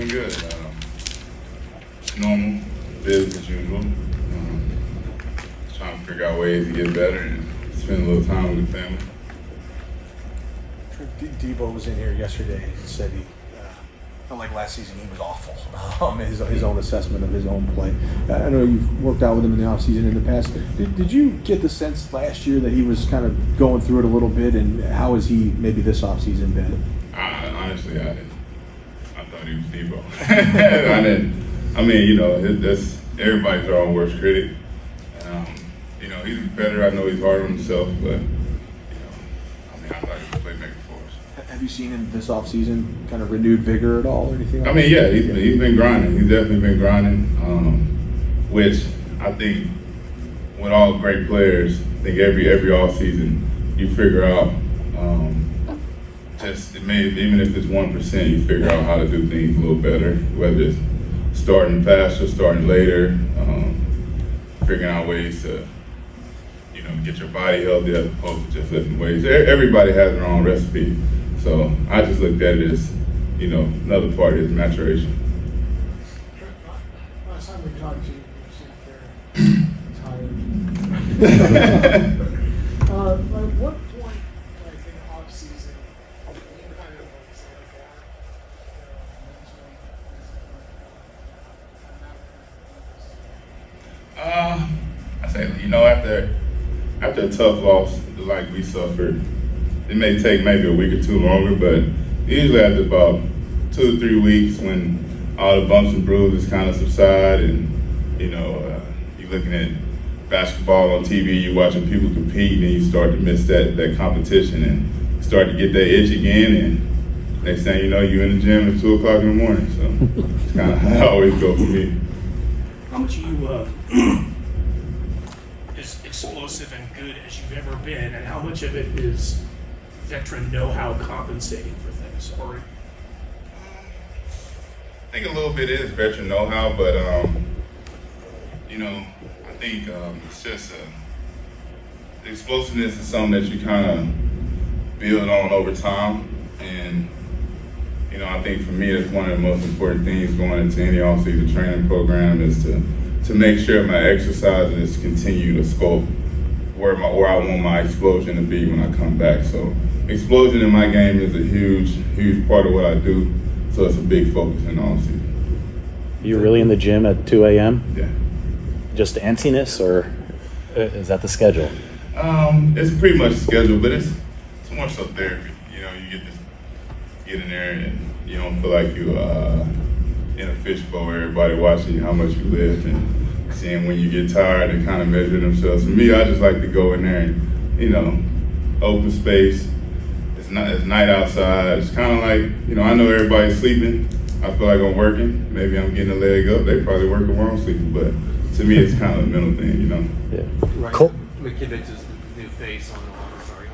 been good. Normal, business as usual. Trying to figure out ways to get better and spend a little time with the family. Debo was in here yesterday and said he felt like last season he was awful. His own assessment of his own play. I know you've worked out with him in the offseason in the past. Did you get the sense last year that he was kind of going through it a little bit, and how has he maybe this offseason been? Honestly, I didn't. I thought he was Debo. I didn't. I mean, that's everybody's their own worst critic. He's a competitor. I know he's hard on himself, but I thought he was a playmaker for us. Have you seen him this offseason kind of renewed vigor at all or anything? I mean, yeah, he's been grinding. He's definitely been grinding, which I think with all great players, I think every offseason you figure out even if it's 1%, you figure out how to do things a little better, whether it's starting faster, starting later, figuring out ways to get your body healthy as opposed to just lifting weights. Everybody has their own recipe. So I just looked at it as, another part of his maturation. Last time we talked to you, you seemed very tired. At what point, like in the off-season, you kind of say, I say, after a tough loss like we suffered, it may take maybe a week or two longer, but usually after about 2 or 3 weeks when all the bumps and bruises kind of subside and, you're looking at basketball on TV, you're watching people compete, and you start to miss that competition and start to get that itch again, and next thing you know, you're in the gym at 2 o'clock in the morning. So it's kind of how I always go for me. How much you as explosive and good as you've ever been, and how much of it is veteran know-how compensating for things? Or I think a little bit is veteran know-how, but I think it's just the explosiveness is something that you kind of build on over time, and I think for me that's one of the most important things going into any off-season training program is to make sure my exercises continue to sculpt where I want my explosion to be when I come back. So explosion in my game is a huge part of what I do. So it's a big focus in the offseason. You really in the gym at 2 a.m.? Yeah. Just antsiness, or is that the schedule? It's pretty much scheduled, but it's more so therapy. You get in there and you don't feel like you in a fishbowl. Everybody watching you how much you lift and seeing when you get tired and kind of measure themselves. For me, I just like to go in there and open space. It's night outside. It's kind of like I know everybody's sleeping. I feel like I'm working. Maybe I'm getting a leg up. They probably working while I'm sleeping, but to me, it's kind of a mental thing, Yeah. Right. Cool. McKivitz is the new face on the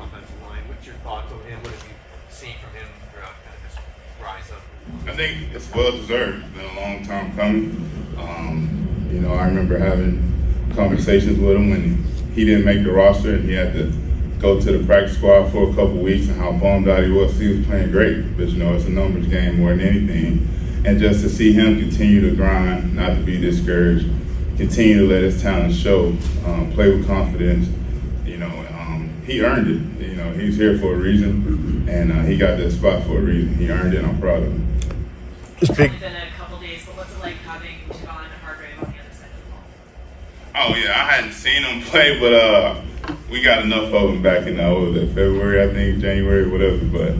offensive line. What's your thoughts on him? What have you seen from him throughout kind of his rise up? I think it's well deserved. It's been a long time coming. I remember having conversations with him when he didn't make the roster and he had to go to the practice squad for a couple weeks, and how bummed out he was. He was playing great, but it's a numbers game more than anything. And just to see him continue to grind, not to be discouraged, continue to let his talent show, play with confidence. He earned it. He's here for a reason, and he got that spot for a reason. He earned it. I'm proud of him. It's only been a couple days, but what's it like having Javon Hargrave on the other side of the ball? Oh yeah, I hadn't seen him play, but we got enough of him back in February, I think, January, whatever. But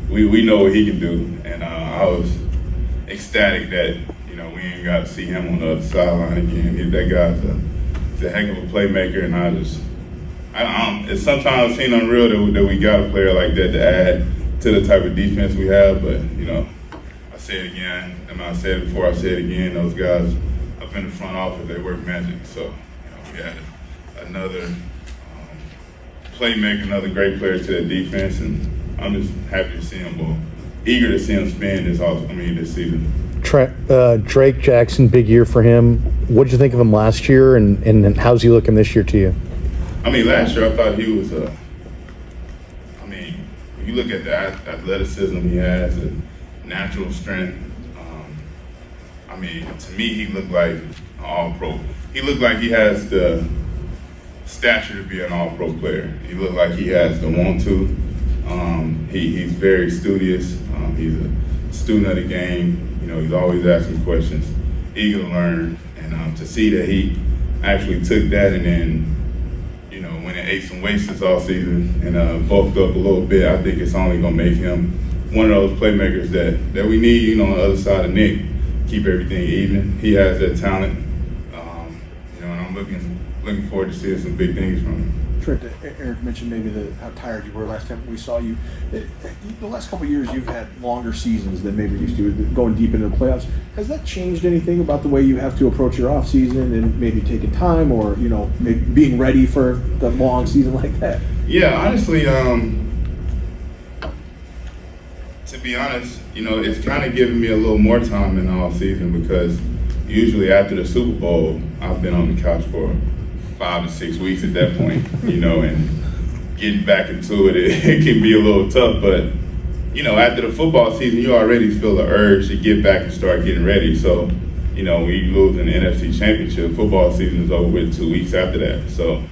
we know what he can do, and I was ecstatic that we ain't got to see him on the other sideline again. That guy's a heck of a playmaker, and it's sometimes seem unreal that we got a player like that to add to the type of defense we have. But I say it again, and I said it before, I say it again. Those guys up in the front office, they work magic. So we had another playmaker, another great player to that defense, and I'm just happy to see him. Well, eager to see him spin this season. Trent, Drake Jackson, big year for him. What did you think of him last year, and how's he looking this year to you? Last year I thought he was you look at the athleticism he has, the natural strength, I mean, to me, he looked like an all-pro. He looked like he has the stature to be an all-pro player. He looked like he has the want-to. He's very studious. He's a student of the game. You know, he's always asking questions, eager to learn. And to see that he actually took that and then, you know, went and ate some weights this offseason and bulked up a little bit, I think it's only going to make him one of those playmakers that we need, you know, on the other side of Nick. Keep everything even. He has that talent. You know, and I'm looking forward to seeing some big things from him. Trent, Eric mentioned maybe how tired you were last time we saw you. The last couple of years, you've had longer seasons than maybe used to, going deep into the playoffs. Has that changed anything about the way you have to approach your off season and maybe taking time, or you know, maybe being ready for the long season like that? Yeah, honestly, to be honest, you know, it's kind of giving me a little more time in the off season because usually after the Super Bowl, I've been on the couch for 5 to 6 weeks at that point, you know, and getting back into it can be a little tough. But, you know, after the football season, you already feel the urge to get back and start getting ready. So, you know, when you lose in the NFC Championship, football season is over with 2 weeks after that. So,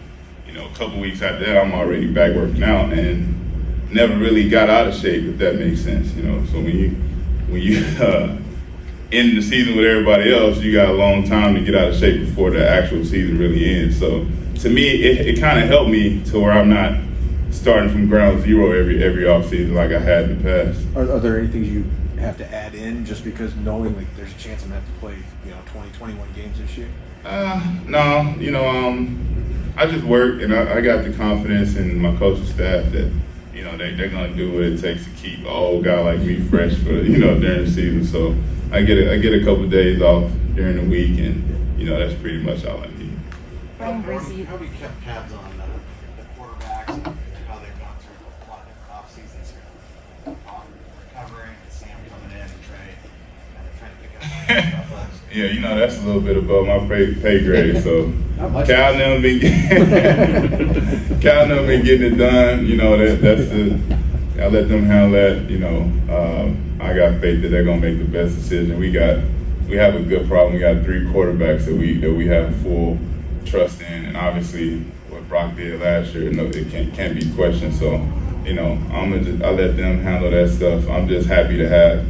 you know, a couple weeks after that, I'm already back working out and never really got out of shape, if that makes sense, you know. So when you end the season with everybody else, you got a long time to get out of shape before the actual season really ends. So to me, it kind of helped me to where I'm not starting from ground zero every off season like I had in the past. Are there any things you have to add in just because knowing like there's a chance I'm gonna have to play, you know, 20, 21 games this year? No, you know, I just work and I got the confidence in my coaching staff that, you know, they're gonna do what it takes to keep an old guy like me fresh for, you know, during the season. So I get a couple of days off during the week, and you know that's pretty much all I need. How have you kept tabs on the quarterbacks and how they've gone through a lot of different off seasons here? Recovering, Sam coming in, and Trey trying to pick up stuff. Yeah, you know that's a little bit above my pay grade. So Cal and them been getting it done. You know that's I let them handle that. You know, I got faith that they're gonna make the best decision. We have a good problem. We got 3 quarterbacks that we have full trust in, and obviously what Brock did last year, no, it can't be questioned. So, you know, I let them handle that stuff. I'm just happy to have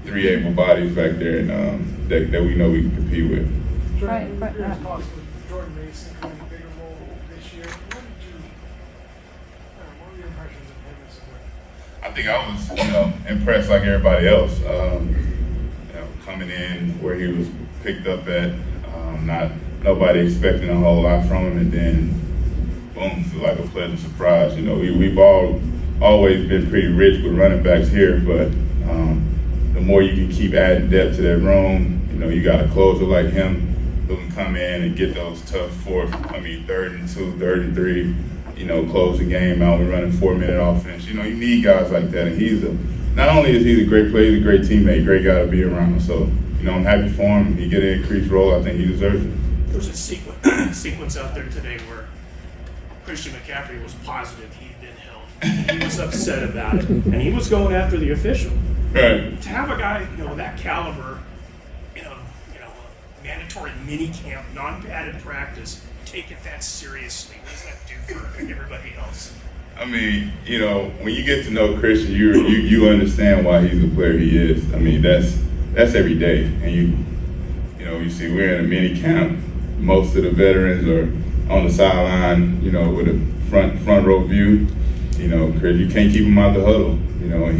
3 able bodies back there, and that we know we can compete with. Right. There's possibly Jordan Mason playing a bigger role this year. What were your impressions of him as a player? I think I was, you know, impressed like everybody else. You know, coming in where he was picked up at, nobody expecting a whole lot from him, and then boom, it's like a pleasant surprise. You know, we've always been pretty rich with running backs here, but the more you can keep adding depth to that room, you know, you got a closer like him who can come in and get those tough 3rd and 2, 3rd and 3. You know, close the game out. We're running 4-minute offense. You know, you need guys like that. And not only is he a great player, he's a great teammate, great guy to be around. So, you know, I'm happy for him. He get an increased role. I think he deserves it. There was a sequence out there today where Christian McCaffrey was positive he'd been held. He was upset about it, and he was going after the official. Right. To have a guy, you know, that caliber in a mandatory mini camp, non-padded practice, take it that seriously, what does that do for everybody else? I mean, you know, when you get to know Christian, you understand why he's the player he is. I mean, that's every day. And you know, you see we're in a mini camp. Most of the veterans are on the sideline, you know, with a front row view. You know, Chris, you can't keep him out the huddle. You know,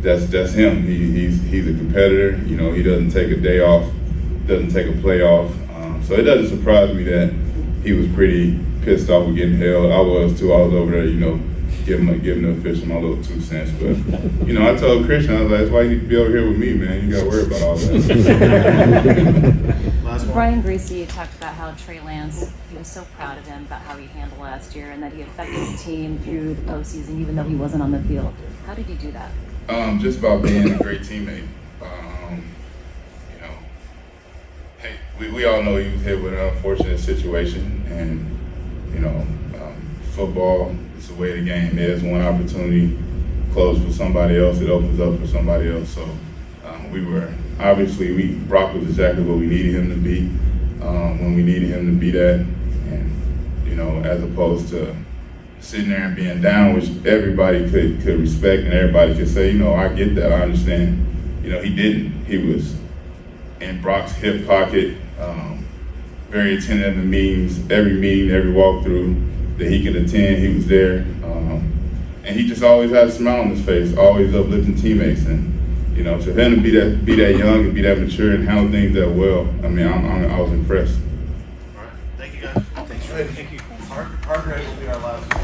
that's him. He's a competitor. You know, he doesn't take a day off, doesn't take a play off. So it doesn't surprise me that he was pretty pissed off with getting held. I was too. I was over there, you know, giving the official my little 2 cents. But, you know, I told Christian, I was like, that's why you need to be over here with me, man. You got to worry about all that. Brian Greasy talked about how Trey Lance, he was so proud of him about how he handled last year and that he affected the team through the postseason even though he wasn't on the field. How did he do that? Just about being a great teammate. You know, hey, we all know he was hit with an unfortunate situation, and you know, football is the way the game is. One opportunity closed for somebody else, it opens up for somebody else. So we were obviously, Brock was exactly what we needed him to be when we needed him to be that. And, you know, as opposed to sitting there and being down, which everybody could respect and everybody could say, you know, I get that, I understand. You know, he didn't. He was in Brock's hip pocket, very attentive to meetings, every walkthrough that he could attend, he was there. And he just always had a smile on his face, always uplifting teammates. And, you know, for him to be that young and be that mature and handle things that well, I mean, I was impressed. All right. Thank you, guys. Thanks, Trent. Thank you. Hargrave will be our last.